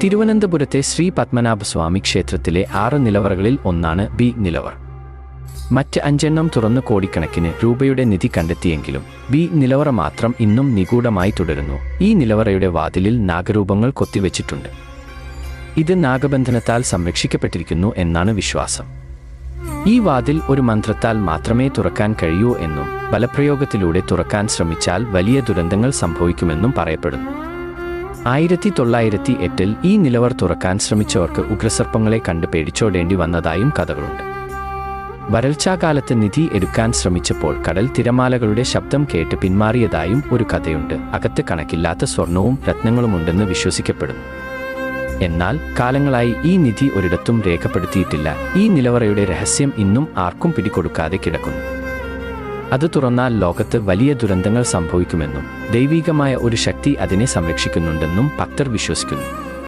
തിരുവനന്തപുരത്തെ ശ്രീ പത്മനാഭസ്വാമി ക്ഷേത്രത്തിലെ 6 നിലവറകളിൽ ഒന്നാണ് ബി നിലവർ. മറ്റ് 5 തുറന്ന് കോടിക്കണക്കിന് രൂപയുടെ നിധി കണ്ടെത്തിയെങ്കിലും ബി നിലവറ മാത്രം ഇന്നും നിഗൂഢമായി തുടരുന്നു. ഈ നിലവറയുടെ വാതിലിൽ നാഗരൂപങ്ങൾ കൊത്തിവെച്ചിട്ടുണ്ട്. ഇത് നാഗബന്ധനത്താൽ സംരക്ഷിക്കപ്പെട്ടിരിക്കുന്നു എന്നാണ് വിശ്വാസം. ഈ വാതിൽ ഒരു മന്ത്രത്താൽ മാത്രമേ തുറക്കാൻ കഴിയൂ എന്നും ബലപ്രയോഗത്തിലൂടെ തുറക്കാൻ ശ്രമിച്ചാൽ വലിയ ദുരന്തങ്ങൾ സംഭവിക്കുമെന്നും പറയപ്പെടുന്നു. 1908 ഈ നിലവർ തുറക്കാൻ ശ്രമിച്ചവർക്ക് ഉഗ്രസർപ്പങ്ങളെ കണ്ട് പേടിച്ചോടേണ്ടി വന്നതായും കഥകളുണ്ട്. വരൾച്ചാകാലത്ത് നിധി എടുക്കാൻ ശ്രമിച്ചപ്പോൾ കടൽ തിരമാലകളുടെ ശബ്ദം കേട്ട് പിന്മാറിയതായും ഒരു കഥയുണ്ട്. അകത്ത് കണക്കില്ലാത്ത സ്വർണവും രത്നങ്ങളുമുണ്ടെന്ന് വിശ്വസിക്കപ്പെടുന്നു. എന്നാൽ കാലങ്ങളായി ഈ നിധി ഒരിടത്തും രേഖപ്പെടുത്തിയിട്ടില്ല. ഈ നിലവറയുടെ രഹസ്യം ഇന്നും ആർക്കും പിടികൊടുക്കാതെ കിടക്കുന്നു. അത് തുറന്നാൽ ലോകത്ത് വലിയ ദുരന്തങ്ങൾ സംഭവിക്കുമെന്നും ദൈവീകമായ ഒരു ശക്തി അതിനെ സംരക്ഷിക്കുന്നുണ്ടെന്നും ഭക്തർ വിശ്വസിക്കുന്നു.